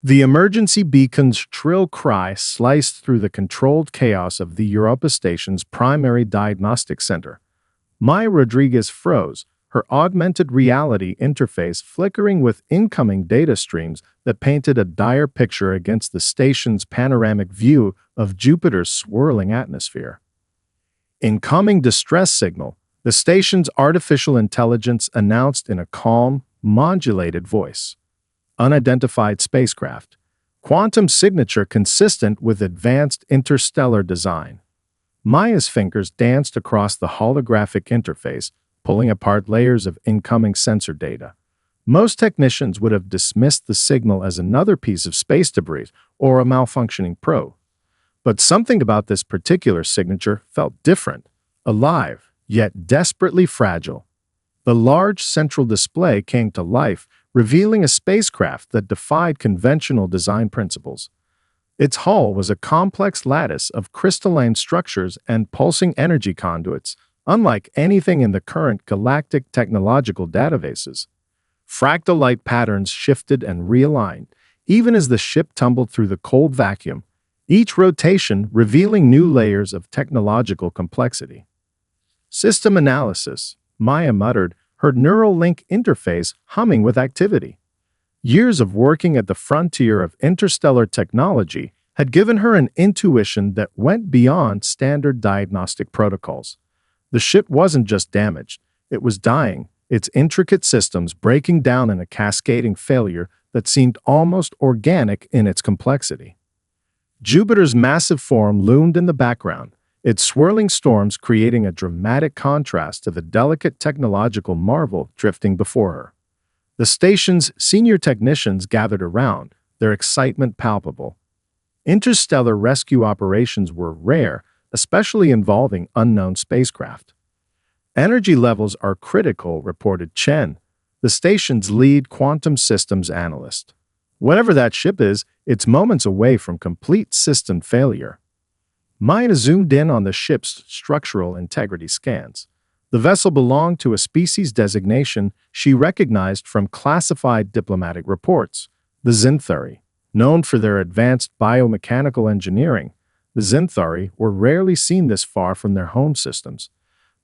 The emergency beacon's shrill cry sliced through the controlled chaos of the Europa Station's primary diagnostic center. Maya Rodriguez froze, her augmented reality interface flickering with incoming data streams that painted a dire picture against the station's panoramic view of Jupiter's swirling atmosphere. Incoming distress signal, the station's artificial intelligence announced in a calm, modulated voice. Unidentified spacecraft. Quantum signature consistent with advanced interstellar design. Maya's fingers danced across the holographic interface, pulling apart layers of incoming sensor data. Most technicians would have dismissed the signal as another piece of space debris or a malfunctioning probe. But something about this particular signature felt different, alive, yet desperately fragile. The large central display came to life, revealing a spacecraft that defied conventional design principles. Its hull was a complex lattice of crystalline structures and pulsing energy conduits, unlike anything in the current galactic technological databases. Fractal light patterns shifted and realigned, even as the ship tumbled through the cold vacuum, each rotation revealing new layers of technological complexity. System analysis, Maya muttered, her neural link interface humming with activity. Years of working at the frontier of interstellar technology had given her an intuition that went beyond standard diagnostic protocols. The ship wasn't just damaged, it was dying, its intricate systems breaking down in a cascading failure that seemed almost organic in its complexity. Jupiter's massive form loomed in the background, its swirling storms creating a dramatic contrast to the delicate technological marvel drifting before her. The station's senior technicians gathered around, their excitement palpable. Interstellar rescue operations were rare, especially involving unknown spacecraft. Energy levels are critical, reported Chen, the station's lead quantum systems analyst. Whatever that ship is, it's moments away from complete system failure. Maya zoomed in on the ship's structural integrity scans. The vessel belonged to a species designation she recognized from classified diplomatic reports, the Xinthari. Known for their advanced biomechanical engineering, the Xinthari were rarely seen this far from their home systems.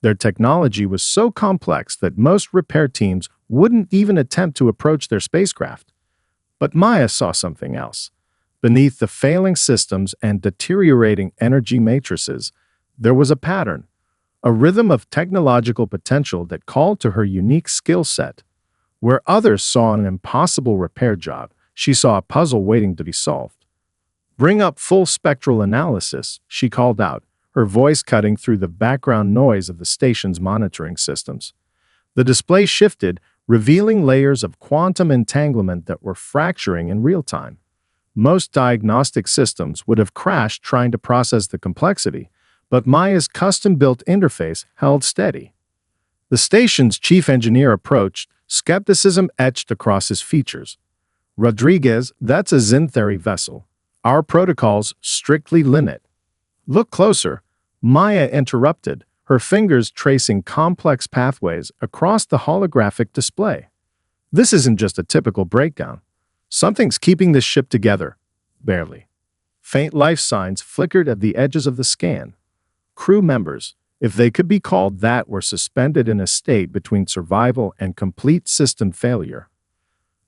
Their technology was so complex that most repair teams wouldn't even attempt to approach their spacecraft. But Maya saw something else. Beneath the failing systems and deteriorating energy matrices, there was a pattern, a rhythm of technological potential that called to her unique skill set. Where others saw an impossible repair job, she saw a puzzle waiting to be solved. "Bring up full spectral analysis," she called out, her voice cutting through the background noise of the station's monitoring systems. The display shifted, revealing layers of quantum entanglement that were fracturing in real time. Most diagnostic systems would have crashed trying to process the complexity, but Maya's custom-built interface held steady. The station's chief engineer approached, skepticism etched across his features. "Rodriguez, that's a Xinthari vessel. Our protocols strictly limit." "Look closer," Maya interrupted, her fingers tracing complex pathways across the holographic display. "This isn't just a typical breakdown. Something's keeping this ship together." Barely. Faint life signs flickered at the edges of the scan. Crew members, if they could be called that, were suspended in a state between survival and complete system failure.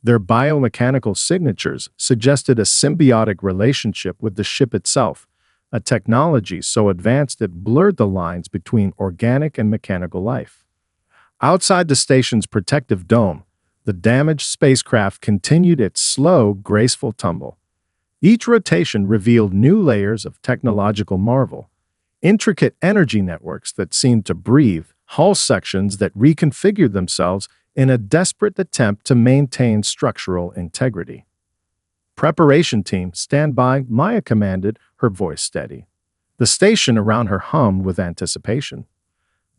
Their biomechanical signatures suggested a symbiotic relationship with the ship itself, a technology so advanced it blurred the lines between organic and mechanical life. Outside the station's protective dome, the damaged spacecraft continued its slow, graceful tumble. Each rotation revealed new layers of technological marvel, intricate energy networks that seemed to breathe, hull sections that reconfigured themselves in a desperate attempt to maintain structural integrity. "Preparation team, stand by," Maya commanded, her voice steady. The station around her hummed with anticipation.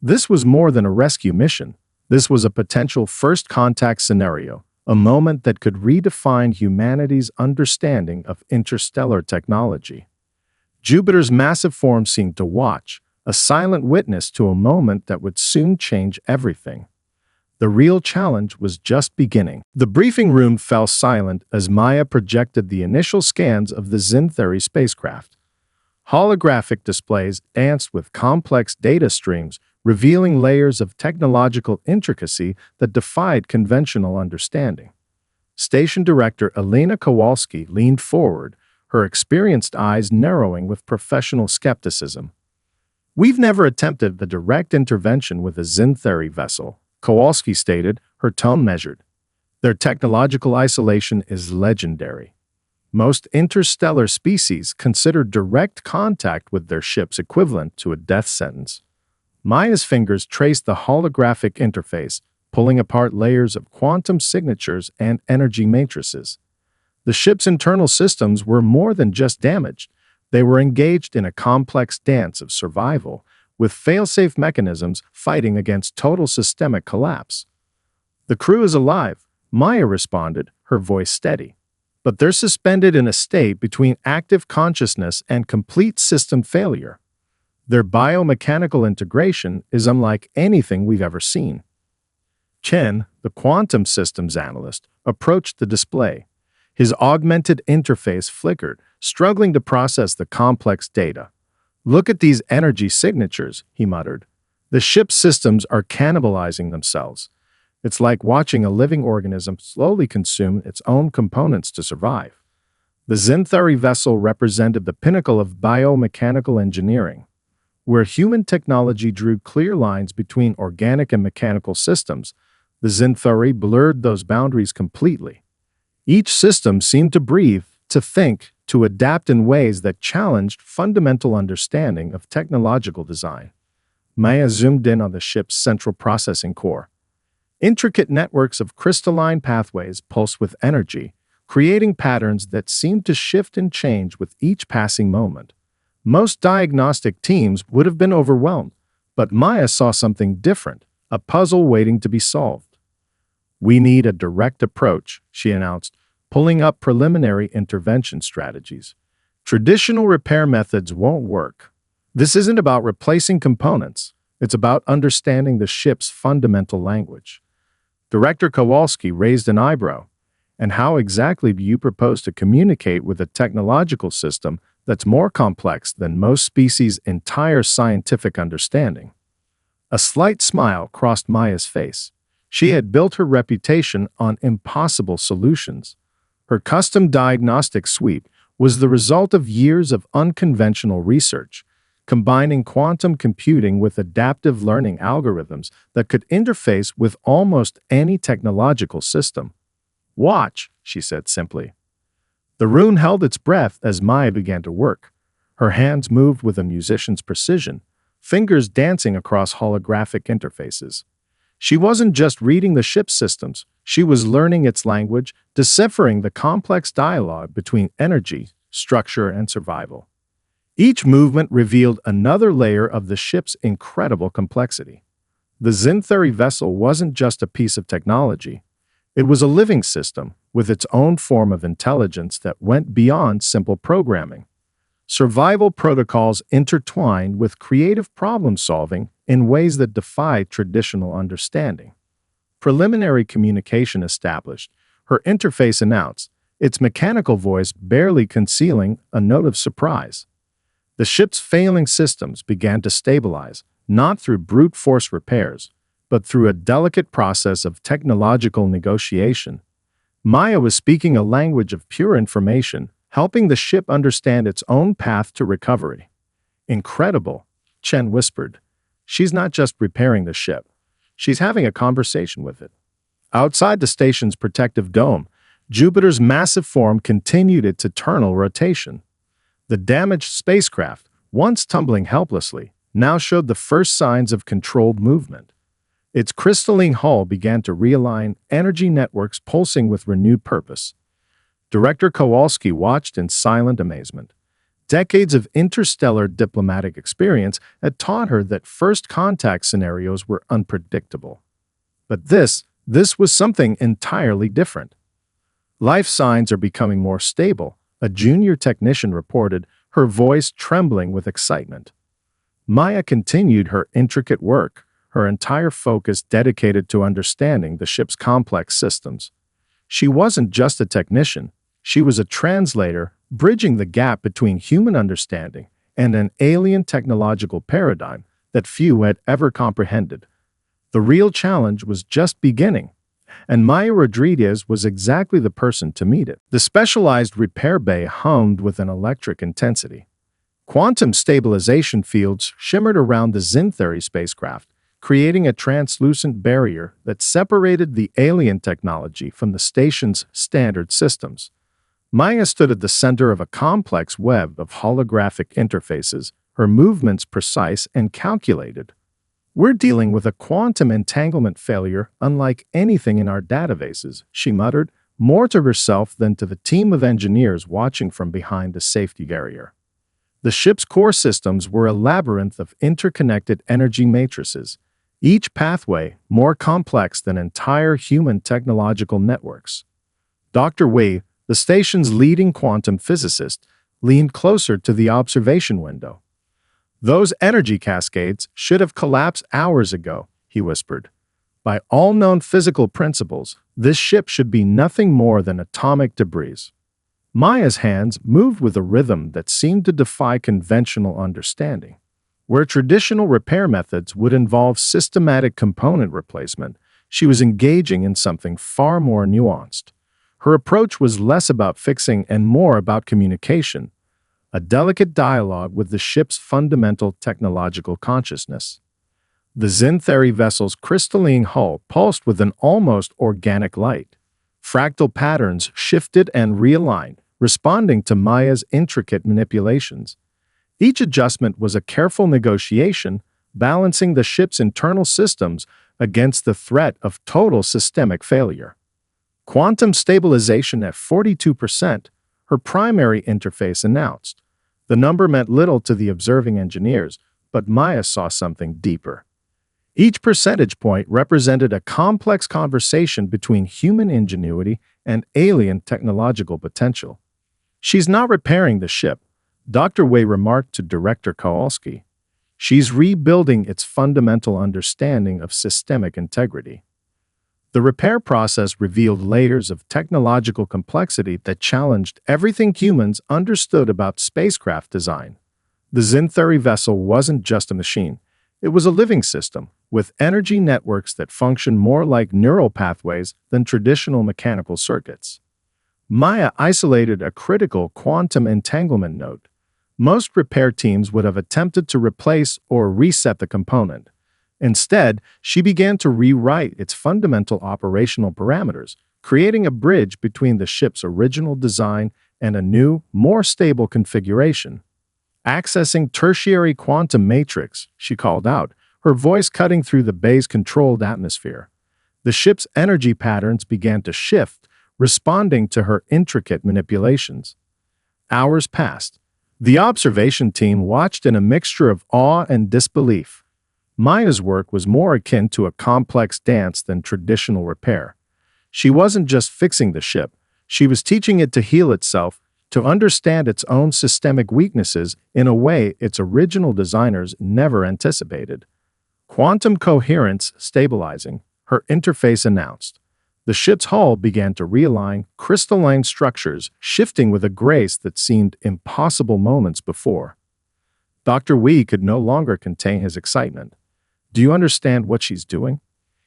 This was more than a rescue mission. This was a potential first contact scenario, a moment that could redefine humanity's understanding of interstellar technology. Jupiter's massive form seemed to watch, a silent witness to a moment that would soon change everything. The real challenge was just beginning. The briefing room fell silent as Maya projected the initial scans of the Xanthari spacecraft. Holographic displays danced with complex data streams, revealing layers of technological intricacy that defied conventional understanding. Station Director Elena Kowalski leaned forward, her experienced eyes narrowing with professional skepticism. "We've never attempted the direct intervention with a Xanthari vessel," Kowalski stated, her tone measured. "Their technological isolation is legendary. Most interstellar species consider direct contact with their ships equivalent to a death sentence." Maya's fingers traced the holographic interface, pulling apart layers of quantum signatures and energy matrices. The ship's internal systems were more than just damaged. They were engaged in a complex dance of survival, with fail-safe mechanisms fighting against total systemic collapse. "The crew is alive," Maya responded, her voice steady. "But they're suspended in a state between active consciousness and complete system failure. Their biomechanical integration is unlike anything we've ever seen." Chen, the quantum systems analyst, approached the display. His augmented interface flickered, struggling to process the complex data. "Look at these energy signatures," he muttered. "The ship's systems are cannibalizing themselves. It's like watching a living organism slowly consume its own components to survive." The Xanthari vessel represented the pinnacle of biomechanical engineering. Where human technology drew clear lines between organic and mechanical systems, the Xanthari blurred those boundaries completely. Each system seemed to breathe, to think, to adapt in ways that challenged fundamental understanding of technological design. Maya zoomed in on the ship's central processing core. Intricate networks of crystalline pathways pulsed with energy, creating patterns that seemed to shift and change with each passing moment. Most diagnostic teams would have been overwhelmed, but Maya saw something different, a puzzle waiting to be solved. "We need a direct approach," she announced, pulling up preliminary intervention strategies. "Traditional repair methods won't work. This isn't about replacing components. It's about understanding the ship's fundamental language." Director Kowalski raised an eyebrow. "And how exactly do you propose to communicate with a technological system that's more complex than most species' entire scientific understanding?" A slight smile crossed Maya's face. She had built her reputation on impossible solutions. Her custom diagnostic suite was the result of years of unconventional research, combining quantum computing with adaptive learning algorithms that could interface with almost any technological system. "Watch," she said simply. The rune held its breath as Maya began to work. Her hands moved with a musician's precision, fingers dancing across holographic interfaces. She wasn't just reading the ship's systems, she was learning its language, deciphering the complex dialogue between energy, structure, and survival. Each movement revealed another layer of the ship's incredible complexity. The Xanthari vessel wasn't just a piece of technology. It was a living system with its own form of intelligence that went beyond simple programming. Survival protocols intertwined with creative problem-solving in ways that defied traditional understanding. Preliminary communication established, her interface announced, its mechanical voice barely concealing a note of surprise. The ship's failing systems began to stabilize, not through brute force repairs, but through a delicate process of technological negotiation. Maya was speaking a language of pure information, helping the ship understand its own path to recovery. "Incredible," Chen whispered. "She's not just repairing the ship. She's having a conversation with it." Outside the station's protective dome, Jupiter's massive form continued its eternal rotation. The damaged spacecraft, once tumbling helplessly, now showed the first signs of controlled movement. Its crystalline hull began to realign, energy networks pulsing with renewed purpose. Director Kowalski watched in silent amazement. Decades of interstellar diplomatic experience had taught her that first contact scenarios were unpredictable. But this was something entirely different. "Life signs are becoming more stable," a junior technician reported, her voice trembling with excitement. Maya continued her intricate work, her entire focus dedicated to understanding the ship's complex systems. She wasn't just a technician, she was a translator, bridging the gap between human understanding and an alien technological paradigm that few had ever comprehended. The real challenge was just beginning, and Maya Rodriguez was exactly the person to meet it. The specialized repair bay hummed with an electric intensity. Quantum stabilization fields shimmered around the Zintheri spacecraft, creating a translucent barrier that separated the alien technology from the station's standard systems. Maya stood at the center of a complex web of holographic interfaces, her movements precise and calculated. "We're dealing with a quantum entanglement failure unlike anything in our databases," she muttered, more to herself than to the team of engineers watching from behind the safety barrier. The ship's core systems were a labyrinth of interconnected energy matrices, each pathway more complex than entire human technological networks. Dr. Wei, the station's leading quantum physicist, leaned closer to the observation window. "Those energy cascades should have collapsed hours ago," he whispered. "By all known physical principles, this ship should be nothing more than atomic debris." Maya's hands moved with a rhythm that seemed to defy conventional understanding. Where traditional repair methods would involve systematic component replacement, she was engaging in something far more nuanced. Her approach was less about fixing and more about communication, a delicate dialogue with the ship's fundamental technological consciousness. The Zintheri vessel's crystalline hull pulsed with an almost organic light. Fractal patterns shifted and realigned, responding to Maya's intricate manipulations. Each adjustment was a careful negotiation, balancing the ship's internal systems against the threat of total systemic failure. Quantum stabilization at 42%, her primary interface announced. The number meant little to the observing engineers, but Maya saw something deeper. Each percentage point represented a complex conversation between human ingenuity and alien technological potential. "She's not repairing the ship," Dr. Wei remarked to Director Kowalski. "She's rebuilding its fundamental understanding of systemic integrity." The repair process revealed layers of technological complexity that challenged everything humans understood about spacecraft design. The Zintheri vessel wasn't just a machine. It was a living system, with energy networks that function more like neural pathways than traditional mechanical circuits. Maya isolated a critical quantum entanglement node. Most repair teams would have attempted to replace or reset the component. Instead, she began to rewrite its fundamental operational parameters, creating a bridge between the ship's original design and a new, more stable configuration. "Accessing tertiary quantum matrix," she called out, her voice cutting through the bay's controlled atmosphere. The ship's energy patterns began to shift, responding to her intricate manipulations. Hours passed. The observation team watched in a mixture of awe and disbelief. Maya's work was more akin to a complex dance than traditional repair. She wasn't just fixing the ship, she was teaching it to heal itself, to understand its own systemic weaknesses in a way its original designers never anticipated. "Quantum coherence stabilizing," her interface announced. The ship's hull began to realign, crystalline structures shifting with a grace that seemed impossible moments before. Dr. Wei could no longer contain his excitement. "Do you understand what she's doing?"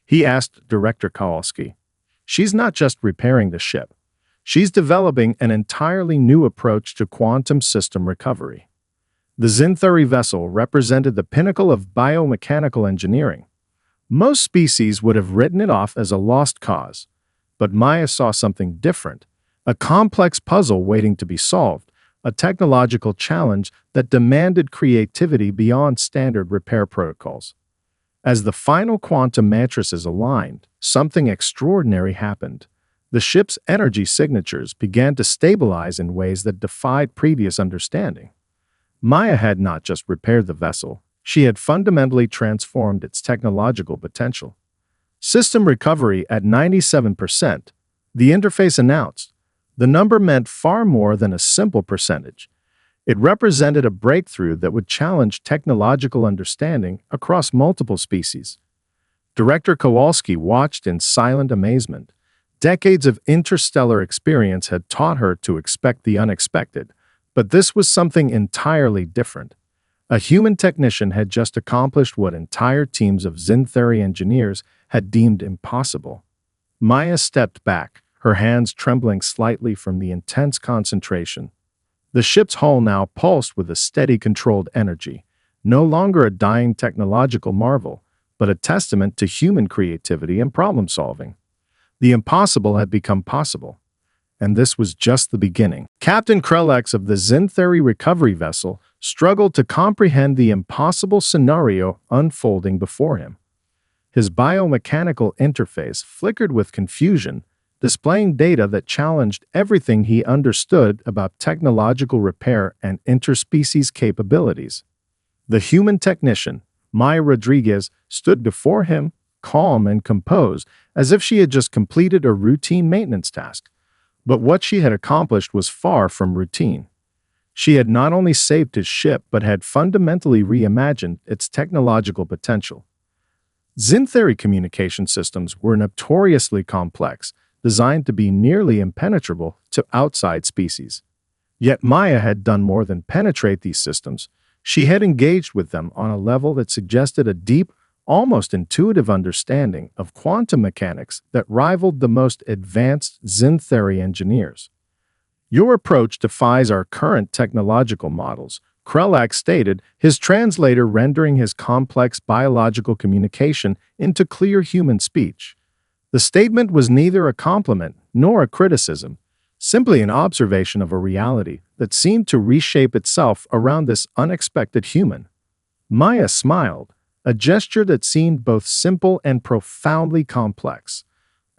he asked Director Kowalski. "She's not just repairing the ship. She's developing an entirely new approach to quantum system recovery." The Zintheri vessel represented the pinnacle of biomechanical engineering. Most species would have written it off as a lost cause, but Maya saw something different, a complex puzzle waiting to be solved, a technological challenge that demanded creativity beyond standard repair protocols. As the final quantum matrices aligned, something extraordinary happened. The ship's energy signatures began to stabilize in ways that defied previous understanding. Maya had not just repaired the vessel, she had fundamentally transformed its technological potential. "System recovery at 97%, the interface announced. The number meant far more than a simple percentage. It represented a breakthrough that would challenge technological understanding across multiple species. Director Kowalski watched in silent amazement. Decades of interstellar experience had taught her to expect the unexpected, but this was something entirely different. A human technician had just accomplished what entire teams of Xanthari engineers had deemed impossible. Maya stepped back, her hands trembling slightly from the intense concentration. The ship's hull now pulsed with a steady, controlled energy, no longer a dying technological marvel, but a testament to human creativity and problem-solving. The impossible had become possible, and this was just the beginning. Captain Krelex of the Xanthari recovery vessel struggled to comprehend the impossible scenario unfolding before him. His biomechanical interface flickered with confusion, displaying data that challenged everything he understood about technological repair and interspecies capabilities. The human technician, Maya Rodriguez, stood before him, calm and composed, as if she had just completed a routine maintenance task. But what she had accomplished was far from routine. She had not only saved his ship, but had fundamentally reimagined its technological potential. Xanthari communication systems were notoriously complex, designed to be nearly impenetrable to outside species. Yet Maya had done more than penetrate these systems. She had engaged with them on a level that suggested a deep, almost intuitive understanding of quantum mechanics that rivaled the most advanced Xanthari engineers. "Your approach defies our current technological models," Krelex stated, his translator rendering his complex biological communication into clear human speech. The statement was neither a compliment nor a criticism, simply an observation of a reality that seemed to reshape itself around this unexpected human. Maya smiled, a gesture that seemed both simple and profoundly complex.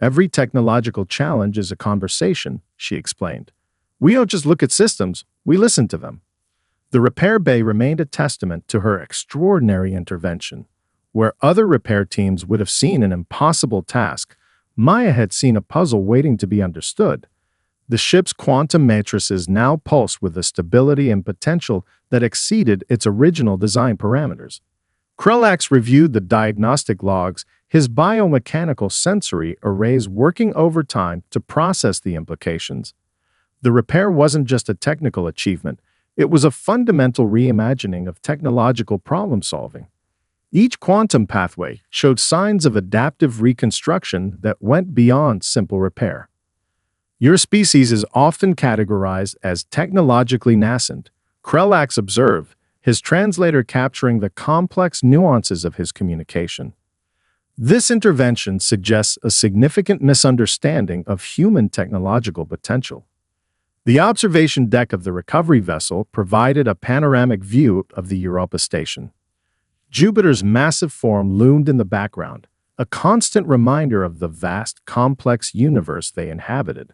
"Every technological challenge is a conversation," she explained. "We don't just look at systems, we listen to them." The repair bay remained a testament to her extraordinary intervention. Where other repair teams would have seen an impossible task, Maya had seen a puzzle waiting to be understood. The ship's quantum matrices now pulsed with a stability and potential that exceeded its original design parameters. Krelex reviewed the diagnostic logs, his biomechanical sensory arrays working overtime to process the implications. The repair wasn't just a technical achievement, it was a fundamental reimagining of technological problem-solving. Each quantum pathway showed signs of adaptive reconstruction that went beyond simple repair. "Your species is often categorized as technologically nascent," Krelex observed, his translator capturing the complex nuances of his communication. This intervention suggests a significant misunderstanding of human technological potential. The observation deck of the recovery vessel provided a panoramic view of the Europa station. Jupiter's massive form loomed in the background, a constant reminder of the vast, complex universe they inhabited.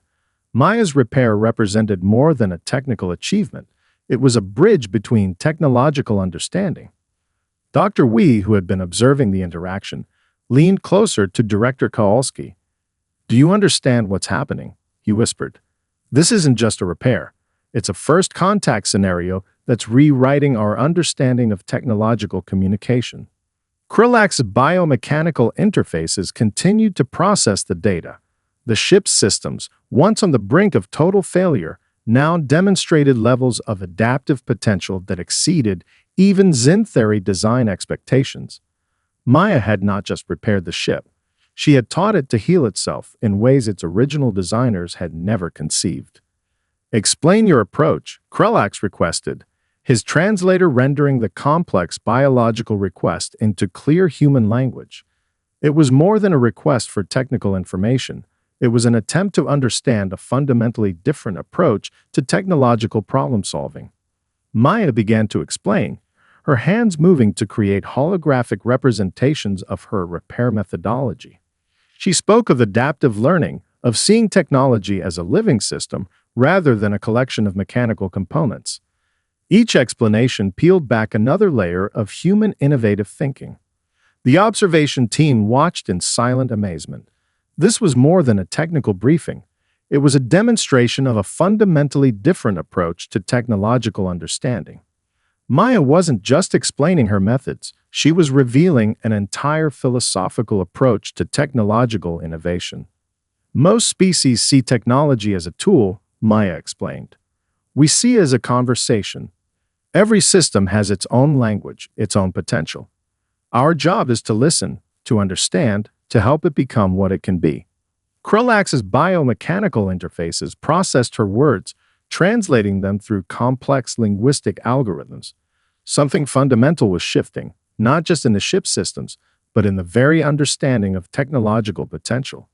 Maya's repair represented more than a technical achievement. It was a bridge between technological understanding. Dr. Wee, who had been observing the interaction, leaned closer to Director Kowalski. "Do you understand what's happening?" he whispered. "This isn't just a repair. It's a first contact scenario that's rewriting our understanding of technological communication." Krelex's biomechanical interfaces continued to process the data. The ship's systems, once on the brink of total failure, now demonstrated levels of adaptive potential that exceeded even Xanthari design expectations. Maya had not just repaired the ship. She had taught it to heal itself in ways its original designers had never conceived. "Explain your approach," Krelex requested, his translator rendering the complex biological request into clear human language. It was more than a request for technical information. It was an attempt to understand a fundamentally different approach to technological problem-solving. Maya began to explain, her hands moving to create holographic representations of her repair methodology. She spoke of adaptive learning, of seeing technology as a living system rather than a collection of mechanical components. Each explanation peeled back another layer of human innovative thinking. The observation team watched in silent amazement. This was more than a technical briefing. It was a demonstration of a fundamentally different approach to technological understanding. Maya wasn't just explaining her methods, She was revealing an entire philosophical approach to technological innovation. Most species see technology as a tool, Maya explained. We see it as a conversation. Every system has its own language, its own potential. Our job is to listen, to understand, to help it become what it can be. Krulax's biomechanical interfaces processed her words, translating them through complex linguistic algorithms. Something fundamental was shifting, not just in the ship systems, but in the very understanding of technological potential.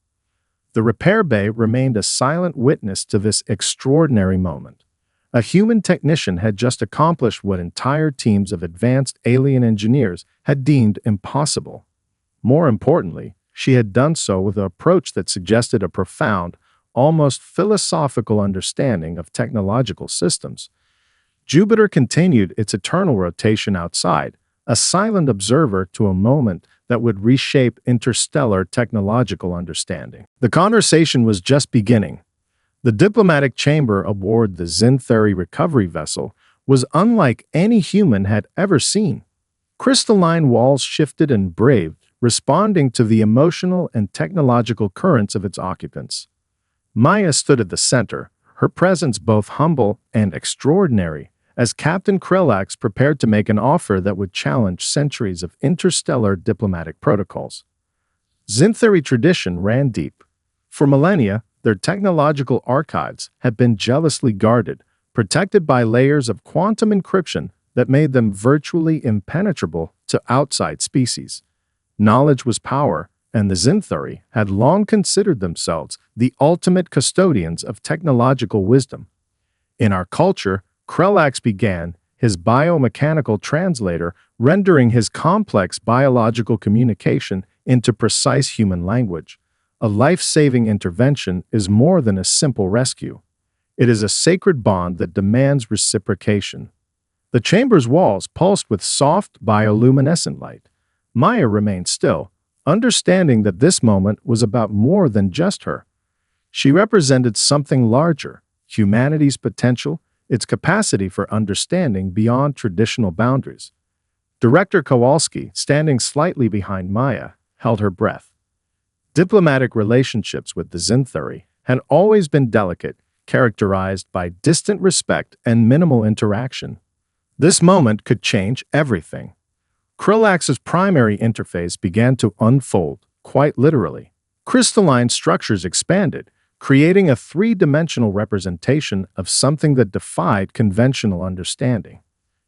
The repair bay remained a silent witness to this extraordinary moment. A human technician had just accomplished what entire teams of advanced alien engineers had deemed impossible. More importantly, she had done so with an approach that suggested a profound, almost philosophical understanding of technological systems. Jupiter continued its eternal rotation outside, a silent observer to a moment that would reshape interstellar technological understanding. The conversation was just beginning. The diplomatic chamber aboard the Xintheri recovery vessel was unlike any human had ever seen. Crystalline walls shifted and braved, responding to the emotional and technological currents of its occupants. Maya stood at the center, her presence both humble and extraordinary, as Captain Krulax prepared to make an offer that would challenge centuries of interstellar diplomatic protocols. Xintheri tradition ran deep. For millennia, their technological archives had been jealously guarded, protected by layers of quantum encryption that made them virtually impenetrable to outside species. Knowledge was power, and the Xintheri had long considered themselves the ultimate custodians of technological wisdom. In our culture, Krulax began, his biomechanical translator rendering his complex biological communication into precise human language. A life-saving intervention is more than a simple rescue. It is a sacred bond that demands reciprocation. The chamber's walls pulsed with soft bioluminescent light. Maya remained still, understanding that this moment was about more than just her. She represented something larger, humanity's potential, its capacity for understanding beyond traditional boundaries. Director Kowalski, standing slightly behind Maya, held her breath. Diplomatic relationships with the Xintheri had always been delicate, characterized by distant respect and minimal interaction. This moment could change everything. Krulax's primary interface began to unfold, quite literally. Crystalline structures expanded, creating a three-dimensional representation of something that defied conventional understanding.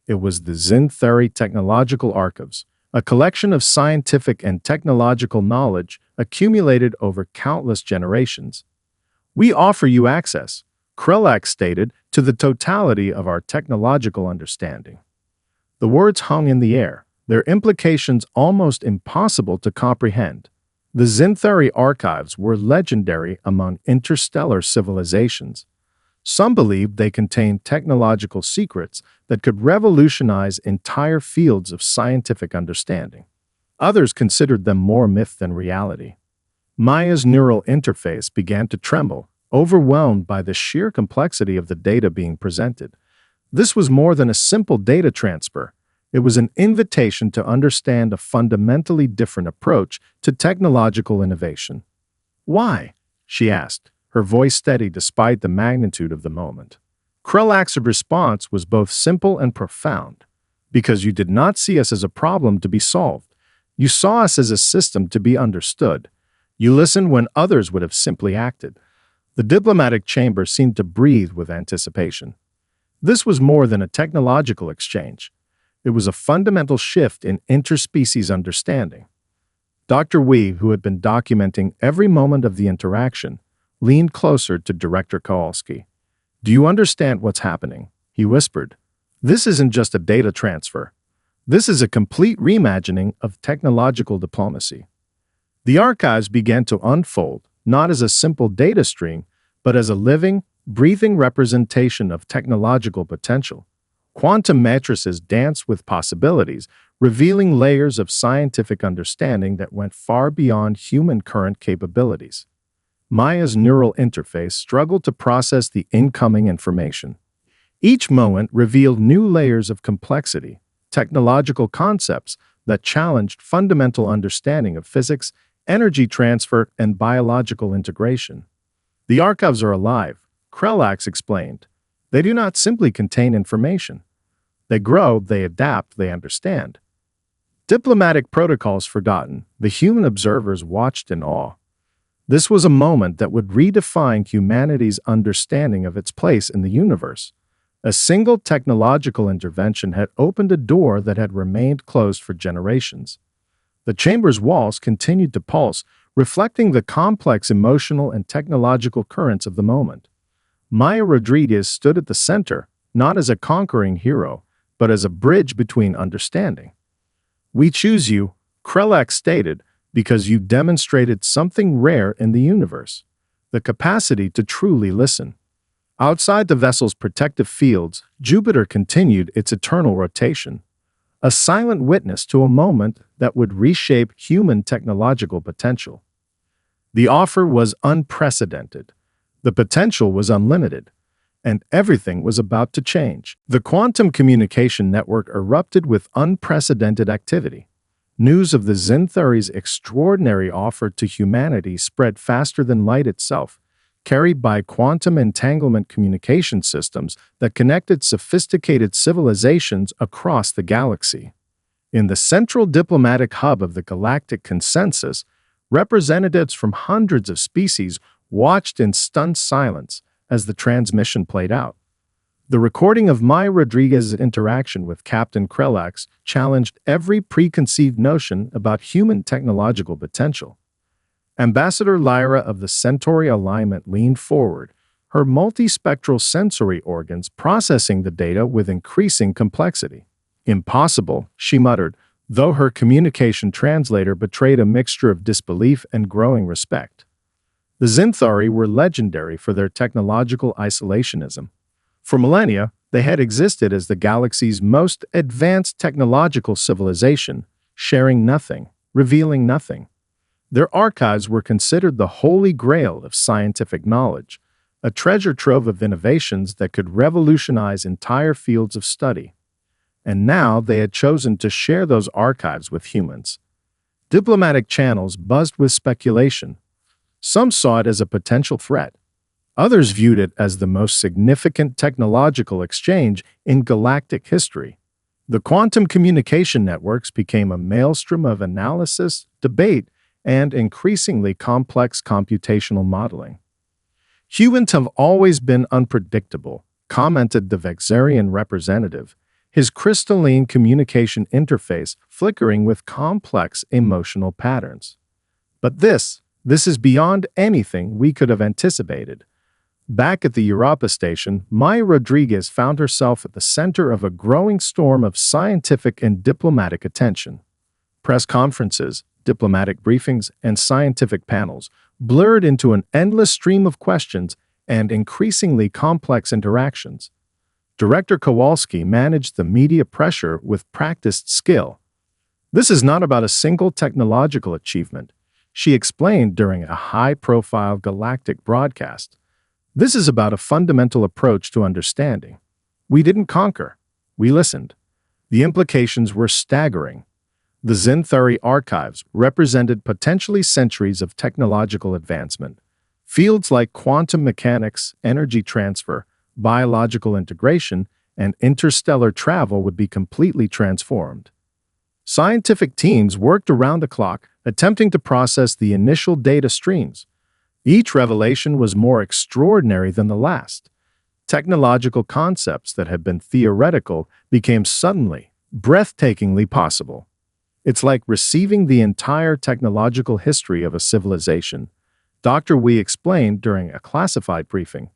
It was the Xintheri Technological Archives, a collection of scientific and technological knowledge accumulated over countless generations. We offer you access, Krulax stated, to the totality of our technological understanding. The words hung in the air, their implications almost impossible to comprehend. The Xintheri archives were legendary among interstellar civilizations. Some believed they contained technological secrets that could revolutionize entire fields of scientific understanding. Others considered them more myth than reality. Maya's neural interface began to tremble, overwhelmed by the sheer complexity of the data being presented. This was more than a simple data transfer. It was an invitation to understand a fundamentally different approach to technological innovation. "Why?" she asked, her voice steady despite the magnitude of the moment. Krulax's response was both simple and profound. "Because you did not see us as a problem to be solved. You saw us as a system to be understood. You listened when others would have simply acted." The diplomatic chamber seemed to breathe with anticipation. This was more than a technological exchange. It was a fundamental shift in interspecies understanding. Dr. Wee, who had been documenting every moment of the interaction, leaned closer to Director Kowalski. "Do you understand what's happening?" he whispered. "This isn't just a data transfer. This is a complete reimagining of technological diplomacy." The archives began to unfold, not as a simple data stream, but as a living, breathing representation of technological potential. Quantum matrices danced with possibilities, revealing layers of scientific understanding that went far beyond human current capabilities. Maya's neural interface struggled to process the incoming information. Each moment revealed new layers of complexity, technological concepts that challenged fundamental understanding of physics, energy transfer, and biological integration. The archives are alive, Krelax explained. They do not simply contain information. They grow, they adapt, they understand. Diplomatic protocols forgotten, the human observers watched in awe. This was a moment that would redefine humanity's understanding of its place in the universe. A single technological intervention had opened a door that had remained closed for generations. The chamber's walls continued to pulse, reflecting the complex emotional and technological currents of the moment. Maya Rodriguez stood at the center, not as a conquering hero, but as a bridge between understanding. "We choose you," Krelax stated, "because you demonstrated something rare in the universe, the capacity to truly listen." Outside the vessel's protective fields, Jupiter continued its eternal rotation, a silent witness to a moment that would reshape human technological potential. The offer was unprecedented. The potential was unlimited, and everything was about to change. The quantum communication network erupted with unprecedented activity. News of the Xinthari's extraordinary offer to humanity spread faster than light itself, carried by quantum entanglement communication systems that connected sophisticated civilizations across the galaxy. In the central diplomatic hub of the Galactic Consensus, representatives from hundreds of species watched in stunned silence as the transmission played out. The recording of Maya Rodriguez's interaction with Captain Krelax challenged every preconceived notion about human technological potential. Ambassador Lyra of the Centauri alignment leaned forward, her multispectral sensory organs processing the data with increasing complexity. "Impossible," she muttered, though her communication translator betrayed a mixture of disbelief and growing respect. The Xinthari were legendary for their technological isolationism. For millennia, they had existed as the galaxy's most advanced technological civilization, sharing nothing, revealing nothing. Their archives were considered the holy grail of scientific knowledge, a treasure trove of innovations that could revolutionize entire fields of study. And now they had chosen to share those archives with humans. Diplomatic channels buzzed with speculation. Some saw it as a potential threat. Others viewed it as the most significant technological exchange in galactic history. The quantum communication networks became a maelstrom of analysis, debate, and increasingly complex computational modeling. "Humans have always been unpredictable," commented the Vexarian representative, his crystalline communication interface flickering with complex emotional patterns. "But this is beyond anything we could have anticipated." Back at the Europa station, Maya Rodriguez found herself at the center of a growing storm of scientific and diplomatic attention. Press conferences, diplomatic briefings, and scientific panels blurred into an endless stream of questions and increasingly complex interactions. Director Kowalski managed the media pressure with practiced skill. "This is not about a single technological achievement," she explained during a high-profile galactic broadcast. "This is about a fundamental approach to understanding. We didn't conquer, we listened." The implications were staggering. The Xinthari archives represented potentially centuries of technological advancement. Fields like quantum mechanics, energy transfer, biological integration, and interstellar travel would be completely transformed. Scientific teams worked around the clock, attempting to process the initial data streams. Each revelation was more extraordinary than the last. Technological concepts that had been theoretical became suddenly, breathtakingly possible. It's like receiving the entire technological history of a civilization, Dr. Wee explained during a classified briefing.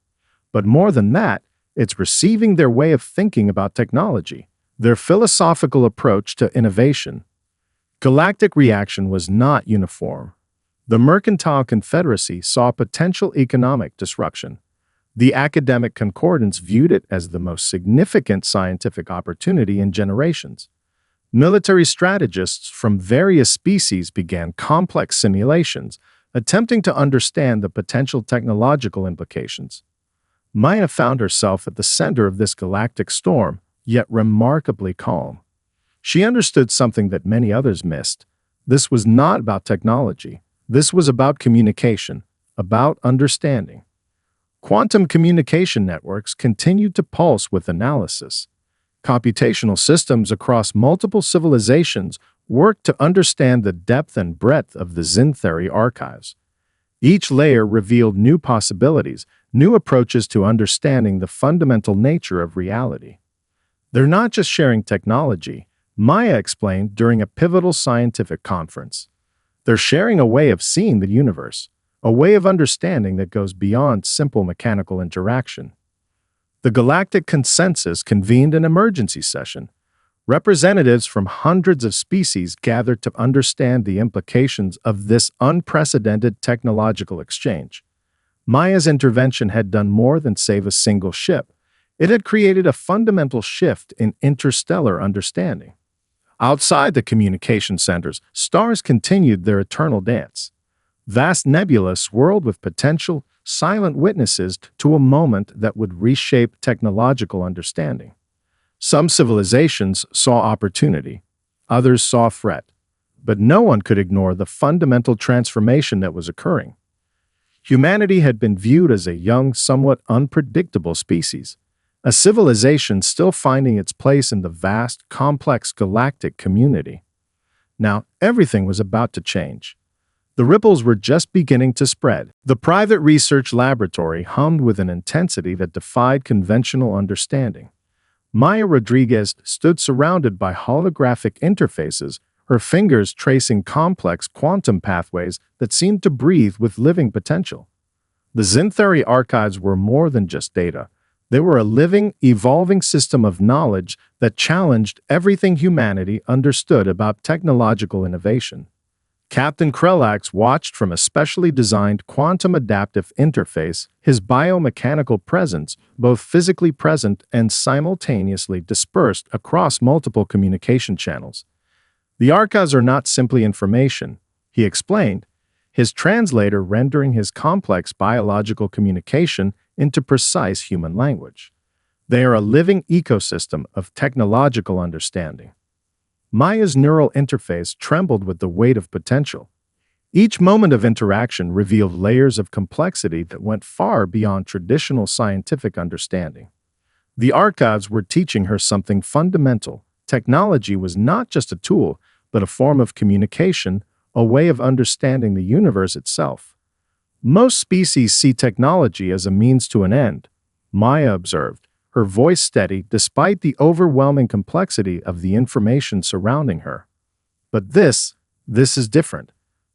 But more than that, it's receiving their way of thinking about technology, their philosophical approach to innovation. Galactic reaction was not uniform. The Mercantile Confederacy saw potential economic disruption. The Academic Concordance viewed it as the most significant scientific opportunity in generations. Military strategists from various species began complex simulations, attempting to understand the potential technological implications. Maya found herself at the center of this galactic storm, yet remarkably calm. She understood something that many others missed. This was not about technology. This was about communication, about understanding. Quantum communication networks continued to pulse with analysis. Computational systems across multiple civilizations worked to understand the depth and breadth of the Xinthari archives. Each layer revealed new possibilities, new approaches to understanding the fundamental nature of reality. They're not just sharing technology, Maya explained during a pivotal scientific conference. They're sharing a way of seeing the universe, a way of understanding that goes beyond simple mechanical interaction. The Galactic Consensus convened an emergency session. Representatives from hundreds of species gathered to understand the implications of this unprecedented technological exchange. Maya's intervention had done more than save a single ship. It had created a fundamental shift in interstellar understanding. Outside the communication centers, stars continued their eternal dance. Vast nebulae swirled with potential, silent witnesses to a moment that would reshape technological understanding. Some civilizations saw opportunity, others saw threat, but no one could ignore the fundamental transformation that was occurring. Humanity had been viewed as a young, somewhat unpredictable species, a civilization still finding its place in the vast, complex galactic community. Now, everything was about to change. The ripples were just beginning to spread. The private research laboratory hummed with an intensity that defied conventional understanding. Maya Rodriguez stood surrounded by holographic interfaces, her fingers tracing complex quantum pathways that seemed to breathe with living potential. The Xinthari archives were more than just data. They were a living, evolving system of knowledge that challenged everything humanity understood about technological innovation. Captain Krelax watched from a specially designed quantum adaptive interface, his biomechanical presence both physically present and simultaneously dispersed across multiple communication channels. The archives are not simply information, he explained, his translator rendering his complex biological communication into precise human language. They are a living ecosystem of technological understanding. Maya's neural interface trembled with the weight of potential. Each moment of interaction revealed layers of complexity that went far beyond traditional scientific understanding. The archives were teaching her something fundamental. Technology was not just a tool, but a form of communication, a way of understanding the universe itself. Most species see technology as a means to an end, Maya observed, her voice steady despite the overwhelming complexity of the information surrounding her. But this is different.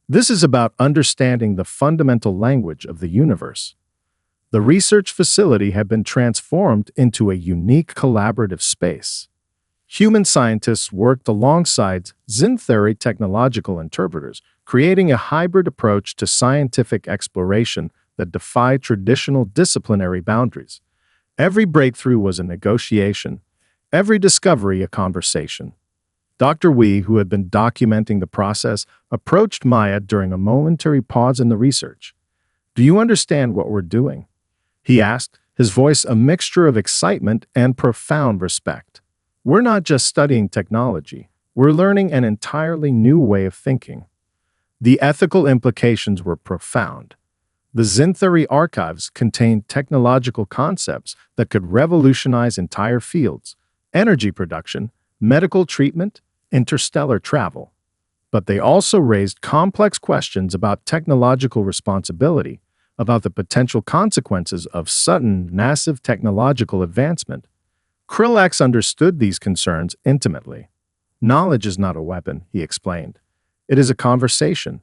This is about understanding the fundamental language of the universe. The research facility had been transformed into a unique collaborative space. Human scientists worked alongside Xinthari technological interpreters, creating a hybrid approach to scientific exploration that defied traditional disciplinary boundaries. Every breakthrough was a negotiation, every discovery a conversation. Dr. Wee, who had been documenting the process, approached Maya during a momentary pause in the research. "Do you understand what we're doing?" he asked, his voice a mixture of excitement and profound respect. "We're not just studying technology, we're learning an entirely new way of thinking." The ethical implications were profound. The Xinthari archives contained technological concepts that could revolutionize entire fields: energy production, medical treatment, interstellar travel. But they also raised complex questions about technological responsibility, about the potential consequences of sudden, massive technological advancement. Krelax understood these concerns intimately. "Knowledge is not a weapon," he explained. "It is a conversation.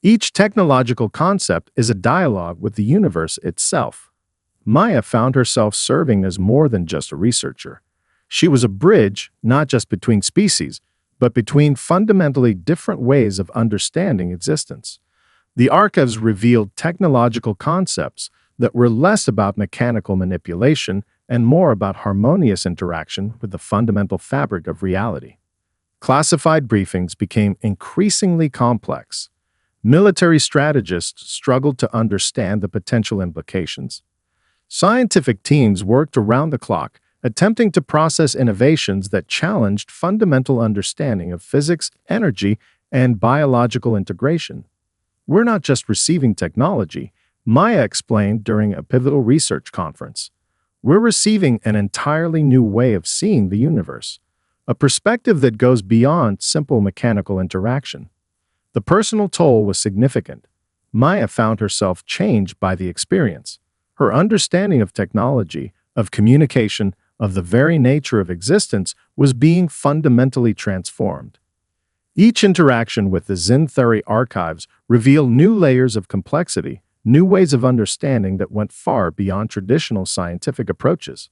Each technological concept is a dialogue with the universe itself." Maya found herself serving as more than just a researcher. She was a bridge, not just between species, but between fundamentally different ways of understanding existence. The archives revealed technological concepts that were less about mechanical manipulation and more about harmonious interaction with the fundamental fabric of reality. Classified briefings became increasingly complex. Military strategists struggled to understand the potential implications. Scientific teams worked around the clock, attempting to process innovations that challenged fundamental understanding of physics, energy, and biological integration. We're not just receiving technology, Maya explained during a pivotal research conference. We're receiving an entirely new way of seeing the universe, a perspective that goes beyond simple mechanical interaction. The personal toll was significant. Maya found herself changed by the experience. Her understanding of technology, of communication, of the very nature of existence was being fundamentally transformed. Each interaction with the Xinthari archives revealed new layers of complexity, new ways of understanding that went far beyond traditional scientific approaches.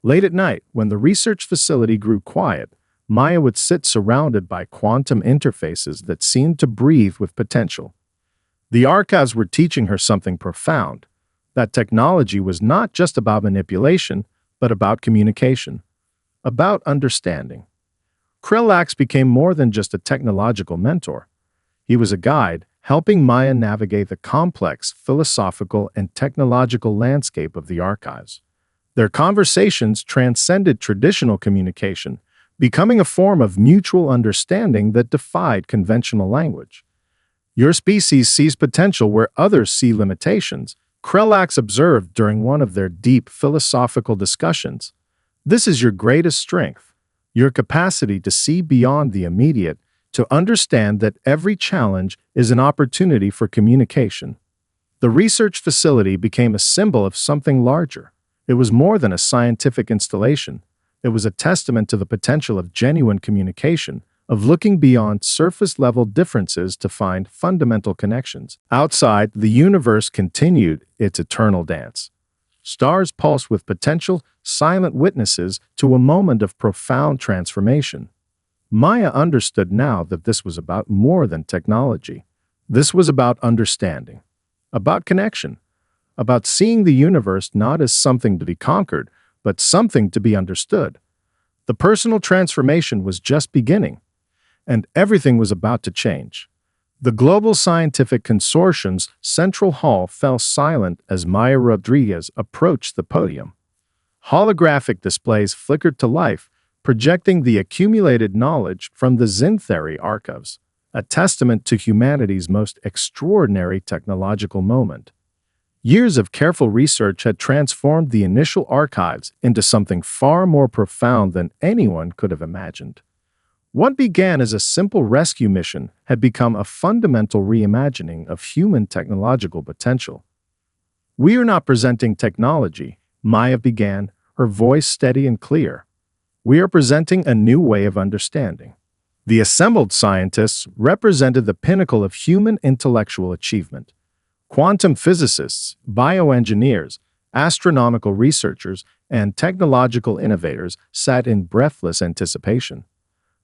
Late at night, when the research facility grew quiet, Maya would sit surrounded by quantum interfaces that seemed to breathe with potential. The archives were teaching her something profound, that technology was not just about manipulation, but about communication, about understanding. Krelax became more than just a technological mentor. He was a guide, helping Maya navigate the complex philosophical and technological landscape of the archives. Their conversations transcended traditional communication, becoming a form of mutual understanding that defied conventional language. Your species sees potential where others see limitations, Krelax observed during one of their deep philosophical discussions. This is your greatest strength, your capacity to see beyond the immediate, to understand that every challenge is an opportunity for communication. The research facility became a symbol of something larger. It was more than a scientific installation. It was a testament to the potential of genuine communication, of looking beyond surface-level differences to find fundamental connections. Outside, the universe continued its eternal dance. Stars pulsed with potential, silent witnesses to a moment of profound transformation. Maya understood now that this was about more than technology. This was about understanding, about connection, about seeing the universe not as something to be conquered, but something to be understood. The personal transformation was just beginning, and everything was about to change. The Global Scientific Consortium's central hall fell silent as Maya Rodriguez approached the podium. Holographic displays flickered to life, projecting the accumulated knowledge from the Xinthari archives, a testament to humanity's most extraordinary technological moment. Years of careful research had transformed the initial archives into something far more profound than anyone could have imagined. What began as a simple rescue mission had become a fundamental reimagining of human technological potential. "We are not presenting technology," Maya began, her voice steady and clear. "We are presenting a new way of understanding." The assembled scientists represented the pinnacle of human intellectual achievement. Quantum physicists, bioengineers, astronomical researchers, and technological innovators sat in breathless anticipation.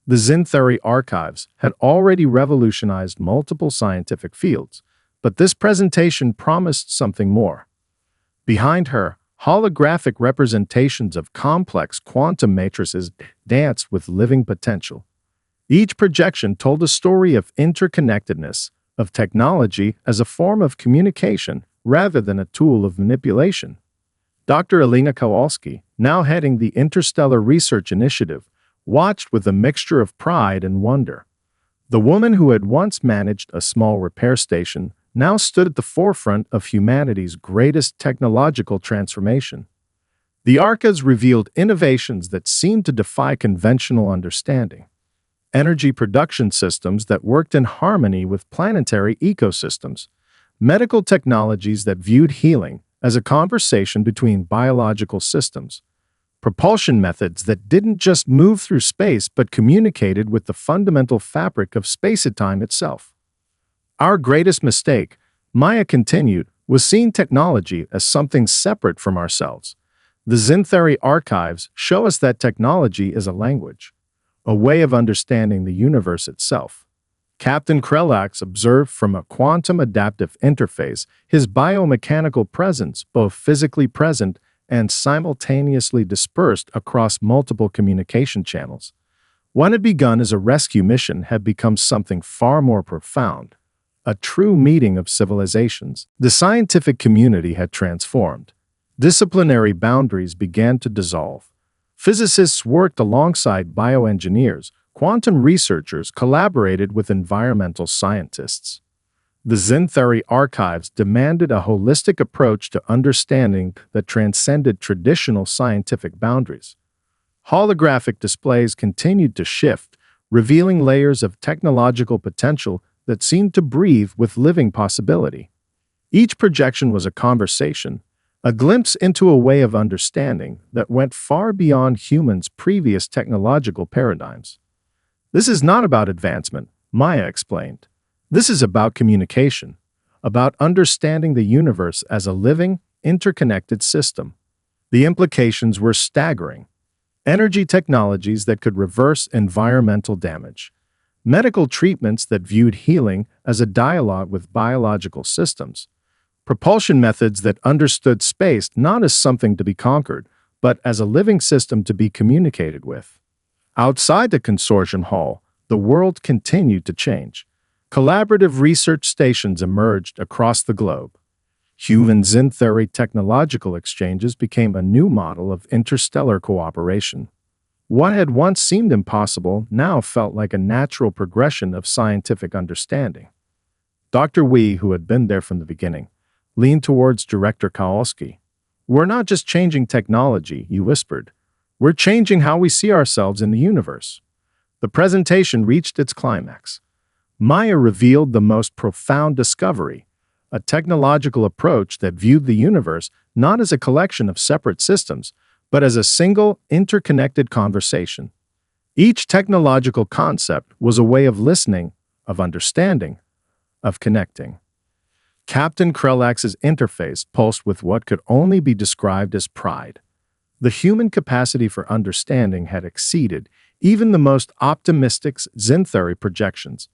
The Xinthari archives had already revolutionized multiple scientific fields, but this presentation promised something more. Behind her, holographic representations of complex quantum matrices danced with living potential. Each projection told a story of interconnectedness, of technology as a form of communication rather than a tool of manipulation. Dr. Alina Kowalski, now heading the Interstellar Research Initiative, watched with a mixture of pride and wonder. The woman who had once managed a small repair station now stood at the forefront of humanity's greatest technological transformation. The archives revealed innovations that seemed to defy conventional understanding. Energy production systems that worked in harmony with planetary ecosystems. Medical technologies that viewed healing as a conversation between biological systems. Propulsion methods that didn't just move through space but communicated with the fundamental fabric of space-time itself. Our greatest mistake, Maya continued, was seeing technology as something separate from ourselves. The Xinthari archives show us that technology is a language, a way of understanding the universe itself. Captain Krelax observed from a quantum adaptive interface his biomechanical presence, both physically present and simultaneously dispersed across multiple communication channels. What had begun as a rescue mission had become something far more profound, a true meeting of civilizations. The scientific community had transformed. Disciplinary boundaries began to dissolve. Physicists worked alongside bioengineers, quantum researchers collaborated with environmental scientists. The Xanthari archives demanded a holistic approach to understanding that transcended traditional scientific boundaries. Holographic displays continued to shift, revealing layers of technological potential that seemed to breathe with living possibility. Each projection was a conversation, a glimpse into a way of understanding that went far beyond humans' previous technological paradigms. This is not about advancement, Maya explained. This is about communication, about understanding the universe as a living, interconnected system. The implications were staggering. Energy technologies that could reverse environmental damage, medical treatments that viewed healing as a dialogue with biological systems, propulsion methods that understood space not as something to be conquered, but as a living system to be communicated with. Outside the consortium hall, the world continued to change. Collaborative research stations emerged across the globe. Human Xanthari technological exchanges became a new model of interstellar cooperation. What had once seemed impossible now felt like a natural progression of scientific understanding. Dr. Wee, who had been there from the beginning, leaned towards Director Kowalski. "We're not just changing technology," he whispered. "We're changing how we see ourselves in the universe." The presentation reached its climax. Maya revealed the most profound discovery, a technological approach that viewed the universe not as a collection of separate systems, but as a single, interconnected conversation. Each technological concept was a way of listening, of understanding, of connecting. Captain Krelax's interface pulsed with what could only be described as pride. The human capacity for understanding had exceeded even the most optimistic Xanthari projections.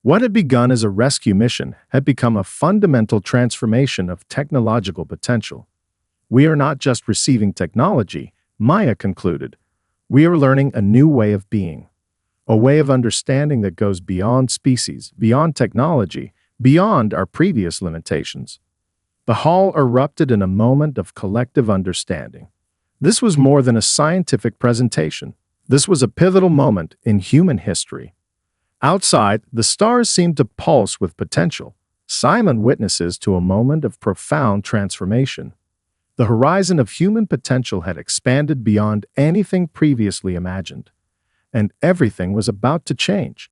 What had begun as a rescue mission had become a fundamental transformation of technological potential. "We are not just receiving technology," Maya concluded. "We are learning a new way of being, a way of understanding that goes beyond species, beyond technology, beyond our previous limitations." The hall erupted in a moment of collective understanding. This was more than a scientific presentation. This was a pivotal moment in human history. Outside, the stars seemed to pulse with potential, silent witnesses to a moment of profound transformation. The horizon of human potential had expanded beyond anything previously imagined, and everything was about to change.